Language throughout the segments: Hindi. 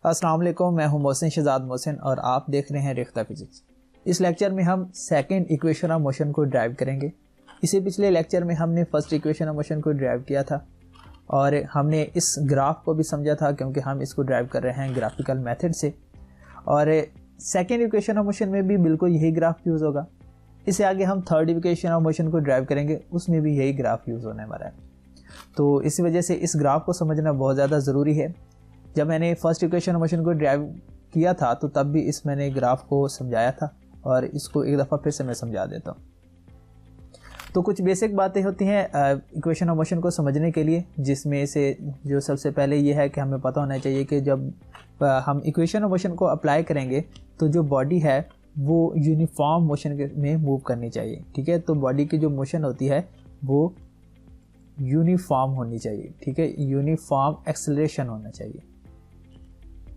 अस्सलाम वालेकुम, मैं हूं मोहसिन शहजाद मोहसिन और आप देख रहे हैं रेख्ता फिजिक्स। इस लेक्चर में हम सेकंड इक्वेशन ऑफ मोशन को ड्राइव करेंगे। इसी पिछले लेक्चर में हमने फर्स्ट इक्वेशन ऑफ मोशन को ड्राइव किया था और हमने इस ग्राफ को भी समझा था क्योंकि हम इसको ड्राइव कर रहे हैं ग्राफिकल मेथड से। और सेकंड इक्वेशन ऑफ मोशन में भी बिल्कुल यही ग्राफ यूज़ होगा। इससे आगे हम थर्ड इक्वेशन ऑफ मोशन को ड्राइव करेंगे, उसमें भी यही ग्राफ यूज़ होने वाला है। तो इसी वजह से इस ग्राफ को समझना बहुत ज़्यादा ज़रूरी है। जब मैंने फर्स्ट इक्वेशन ऑफ मोशन को ड्राइव किया था तो तब भी मैंने ग्राफ को समझाया था और इसको एक दफ़ा फिर से मैं समझा देता हूँ। तो कुछ बेसिक बातें होती हैं इक्वेशन ऑफ मोशन को समझने के लिए, जिसमें से जो सबसे पहले ये है कि हमें पता होना चाहिए कि जब हम इक्वेशन ऑफ मोशन को अप्लाई करेंगे तो जो बॉडी है वो यूनिफॉर्म मोशन में मूव करनी चाहिए। ठीक है, तो बॉडी की जो मोशन होती है वो यूनिफॉर्म होनी चाहिए। ठीक है, यूनिफॉर्म एक्सेलरेशन होना चाहिए।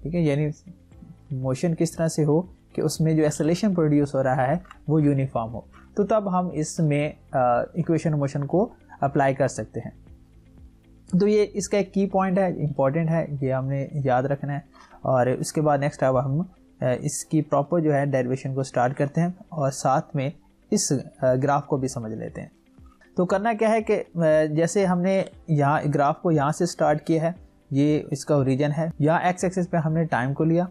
ठीक है, यानी मोशन किस तरह से हो कि उसमें जो एक्सेलरेशन प्रोड्यूस हो रहा है वो यूनिफॉर्म हो, तो तब हम इसमें इक्वेशन मोशन को अप्लाई कर सकते हैं। तो ये इसका एक की पॉइंट है, इम्पॉर्टेंट है, ये हमने याद रखना है। और उसके बाद नेक्स्ट अब हम इसकी प्रॉपर जो है डेरिवेशन को स्टार्ट करते हैं और साथ में इस ग्राफ को भी समझ लेते हैं। तो करना क्या है कि जैसे हमने यहाँ ग्राफ को यहाँ से स्टार्ट किया है, ये इसका ओरिजिन है। यहाँ एक्स एक्सिस पे हमने टाइम को लिया,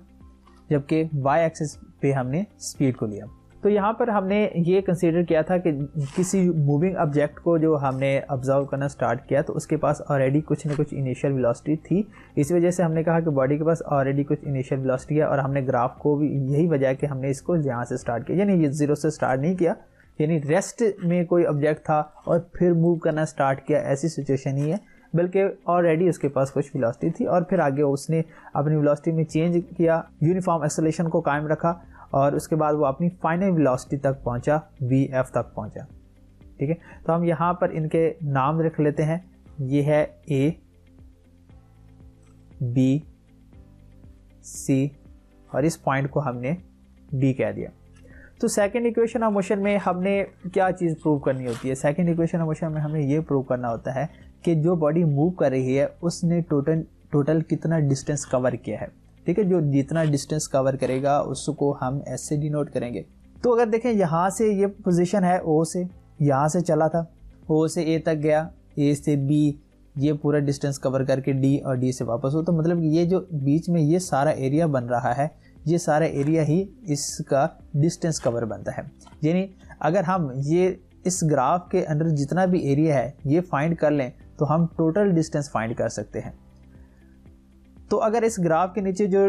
जबकि वाई एक्सिस पे हमने स्पीड को लिया। तो यहाँ पर हमने ये कंसीडर किया था कि किसी मूविंग ऑब्जेक्ट को जो हमने ऑब्जर्व करना स्टार्ट किया तो उसके पास ऑलरेडी कुछ न कुछ इनिशियल वेलोसिटी थी। इस वजह से हमने कहा कि बॉडी के पास ऑलरेडी कुछ इनिशियल वेलोसिटी है और हमने ग्राफ को भी यही वजह है कि हमने इसको यहाँ से स्टार्ट किया, यानी ये ज़ीरो से स्टार्ट नहीं किया, यानी रेस्ट में कोई ऑब्जेक्ट था और फिर मूव करना स्टार्ट किया, ऐसी सिचुएशन ही है, बल्कि ऑलरेडी उसके पास कुछ वेलोसिटी थी और फिर आगे उसने अपनी वेलोसिटी में चेंज किया, यूनिफॉर्म एक्सेलरेशन को कायम रखा और उसके बाद वो अपनी फाइनल वेलोसिटी तक पहुंचा, वी.एफ तक पहुंचा। ठीक है, तो हम यहाँ पर इनके नाम रख लेते हैं। ये है ए, बी, सी और इस पॉइंट को हमने डी कह दिया। तो सेकंड इक्वेशन ऑफ मोशन में हमने क्या चीज़ प्रूव करनी होती है? सेकंड इक्वेशन ऑफ मोशन में हमें ये प्रूव करना होता है कि जो बॉडी मूव कर रही है उसने टोटल कितना डिस्टेंस कवर किया है। ठीक है, जो जितना डिस्टेंस कवर करेगा उसको हम ऐसे डिनोट करेंगे। तो अगर देखें यहाँ से ये पोजीशन है ओ से, यहाँ से चला था, ओ से ए तक गया, ए से बी, ये पूरा डिस्टेंस कवर करके डी और डी से वापस हो, तो मतलब ये जो बीच में ये सारा एरिया बन रहा है, ये सारा एरिया ही इसका डिस्टेंस कवर बनता है। यानी अगर हम ये इस ग्राफ के अंदर जितना भी एरिया है ये फाइंड कर लें तो हम टोटल डिस्टेंस फाइंड कर सकते हैं। तो अगर इस ग्राफ के नीचे जो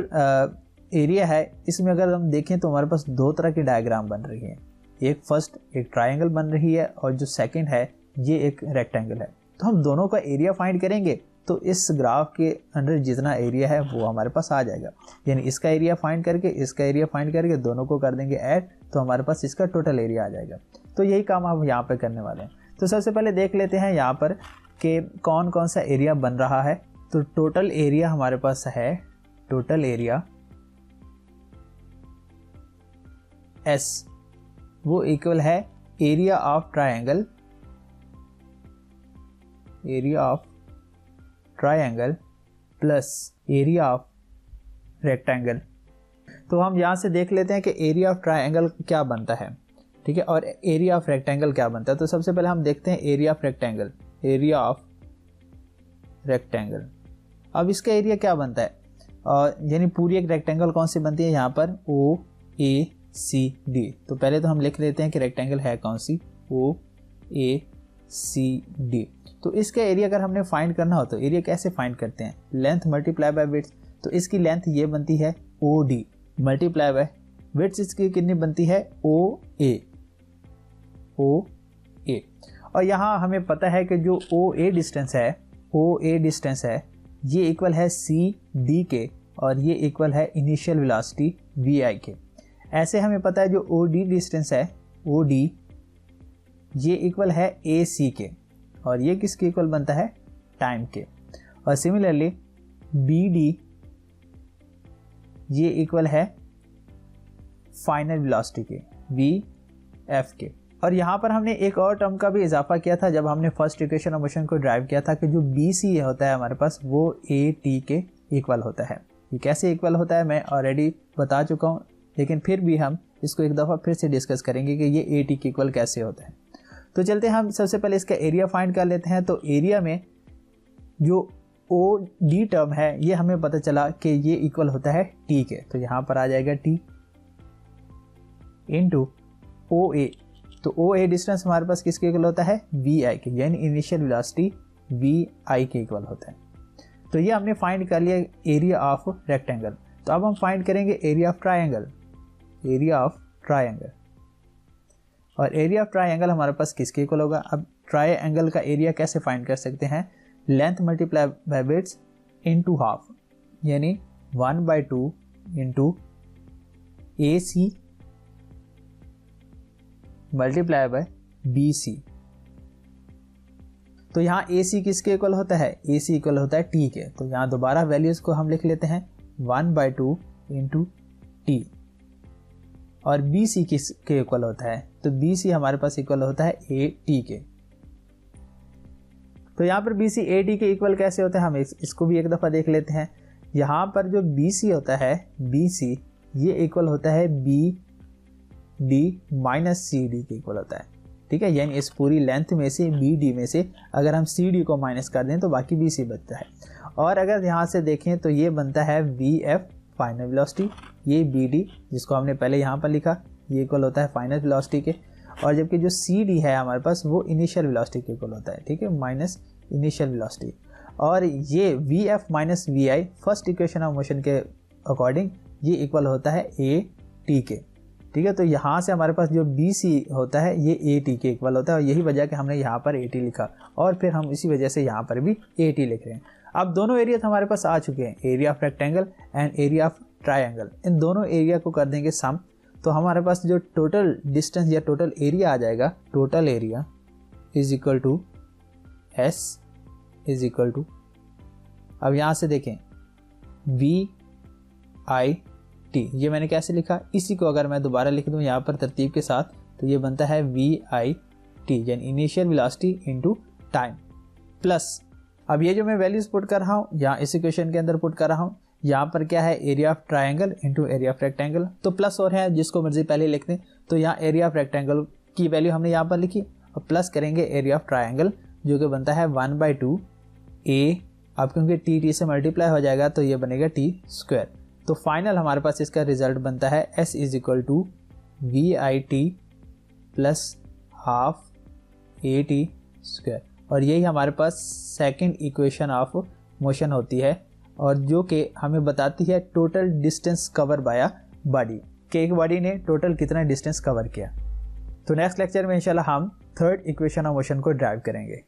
एरिया है इसमें अगर हम देखें तो हमारे पास दो तरह की डायग्राम बन रही है। एक फर्स्ट एक ट्रायंगल बन रही है और जो सेकंड है ये एक रेक्टेंगल है। तो हम दोनों का एरिया फाइंड करेंगे तो इस ग्राफ के अंदर जितना एरिया है वो हमारे पास आ जाएगा। यानी इसका एरिया फाइंड करके इसका एरिया फाइंड करके दोनों को कर देंगे ऐड, तो हमारे पास इसका टोटल एरिया आ जाएगा। तो यही काम हम यहाँ पर करने वाले हैं। तो सबसे पहले देख लेते हैं यहाँ पर कि कौन कौन सा एरिया बन रहा है। तो टोटल एरिया हमारे पास है, टोटल एरिया S, वो इक्वल है area of triangle, area of triangle plus area of rectangle. तो हम यहाँ से देख लेते हैं कि एरिया ऑफ ट्रायंगल क्या बनता है। ठीक है, और एरिया ऑफ रेक्टेंगल क्या बनता है। तो सबसे पहले हम देखते हैं area of rectangle, area of rectangle. अब इसका एरिया क्या बनता है, और यानी पूरी एक रेक्टेंगल कौन सी बनती है यहाँ पर, ओ ए सी डी। तो पहले तो हम लिख लेते हैं कि रेक्टेंगल है कौन सी, ओ ए सी डी। तो इसका एरिया अगर हमने फाइंड करना हो तो एरिया कैसे फाइंड करते हैं, लेंथ मल्टीप्लाई बाय विड्थ। तो इसकी लेंथ ये बनती है O D multiply by width, इसकी कितनी बनती है, ओ ए, ओ ए। और यहाँ हमें पता है कि जो ओ ए डिस्टेंस है, ओ ए डिस्टेंस है ये इक्वल है सी डी के और ये इक्वल है इनिशियल वेलोसिटी वी आई के। ऐसे हमें पता है जो ओ डी डिस्टेंस है, ओ डी ये इक्वल है ए सी के और ये किसके इक्वल बनता है, टाइम के। और सिमिलरली बी डी ये इक्वल है फाइनल वेलोसिटी के, वी एफ के। और यहाँ पर हमने एक और टर्म का भी इजाफा किया था जब हमने फर्स्ट इक्वेशन ऑफ मोशन को ड्राइव किया था कि जो बी सी होता है हमारे पास वो ए टी के इक्वल होता है। ये कैसे इक्वल होता है मैं ऑलरेडी बता चुका हूँ, लेकिन फिर भी हम इसको एक दफ़ा फिर से डिस्कस करेंगे कि ये ए टी के इक्वल कैसे होता है। तो चलते हैं हम सबसे पहले इसका एरिया फाइंड कर लेते हैं। तो एरिया में जो ओ डी टर्म है ये हमें पता चला कि ये इक्वल होता है टी के, तो यहाँ पर आ जाएगा टी इंटू ओ ए। तो ओ ए डिस्टेंस हमारे पास किसके इक्वल होता है, वी आई के, यानी इनिशियल वेलोसिटी वी आई के इक्वल होता है। तो ये हमने फाइंड कर लिया एरिया ऑफ रेक्टेंगल। तो अब हम फाइंड करेंगे area of triangle, area of triangle. और एरिया ऑफ ट्रायंगल हमारे पास किसके इक्वल होगा। अब ट्रायंगल का एरिया कैसे फाइंड कर सकते हैं, length multiply by width into half, यानी 1/2 into A C multiply by B C. तो यहाँ ए सी किसके इक्वल होता है, ए सी इक्वल होता है टी के। तो यहाँ दोबारा वैल्यूज को हम लिख लेते हैं 1/2 इंटू टी। और बी सी किसके इक्वल होता है, तो बी सी हमारे पास इक्वल होता है ए टी के। तो यहाँ पर बी सी ए टी के इक्वल कैसे होता है, हम इसको भी एक दफ़ा देख लेते हैं। यहाँ पर जो बी सी होता है, बी सी ये इक्वल होता है B D minus C D के इक्वल होता है, ठीक है। यानी इस पूरी लेंथ में से बी डी में से अगर हम सी डी को माइनस कर दें तो बाकी बी सी बचता है। और अगर यहाँ से देखें तो ये बनता है वी एफ फाइनल वेलोसिटी, ये बी डी जिसको हमने पहले यहाँ पर लिखा ये इक्वल होता है फाइनल वेलोसिटी के। और जबकि जो सी डी है हमारे पास वो इनिशियल वेलोसिटी के इक्वल होता है, ठीक है, माइनस इनिशियल वेलोसिटी। और ये v f minus v i first equation of motion के अकॉर्डिंग ये इक्वल होता है ए टी के, ठीक है। तो यहाँ से हमारे पास जो बी सी होता है ये ए टी के इक्वल होता है, और यही वजह कि हमने यहाँ पर ए टी लिखा और फिर हम इसी वजह से यहाँ पर भी ए टी लिख रहे हैं। अब दोनों एरिया हमारे पास आ चुके हैं, area of rectangle and area of triangle. इन दोनों एरिया को कर देंगे सम, तो हमारे पास जो टोटल डिस्टेंस या टोटल एरिया आ जाएगा, total area is equal to s is equal to, अब यहाँ से देखें वी आई टी, ये मैंने कैसे लिखा, इसी को अगर मैं दोबारा लिख दूँ यहाँ पर तरतीब के साथ तो ये बनता है वी आई टी, यानी initial velocity into time, plus अब ये जो मैं वैल्यूज पुट कर रहा हूँ यहाँ इस इक्वेशन के अंदर पुट कर रहा हूँ, यहाँ पर क्या है area of triangle into area of rectangle, तो प्लस और है जिसको मर्जी पहले लिख दें। तो यहाँ एरिया ऑफ रेक्टेंगल की वैल्यू हमने यहाँ पर लिखी और प्लस करेंगे एरिया ऑफ ट्रायंगल जो कि बनता है 1/2 ए, अब क्योंकि टी टी से मल्टीप्लाई हो जाएगा तो ये बनेगा टी स्क्वायर। तो फाइनल हमारे पास इसका रिजल्ट बनता है s is equal to v i t plus half a t square, और यही हमारे पास सेकंड इक्वेशन ऑफ मोशन होती है, और जो कि हमें बताती है total distance cover by body, कि एक बॉडी ने टोटल कितना डिस्टेंस कवर किया। तो नेक्स्ट लेक्चर में इंशाल्लाह हम थर्ड इक्वेशन ऑफ मोशन को ड्राइव करेंगे।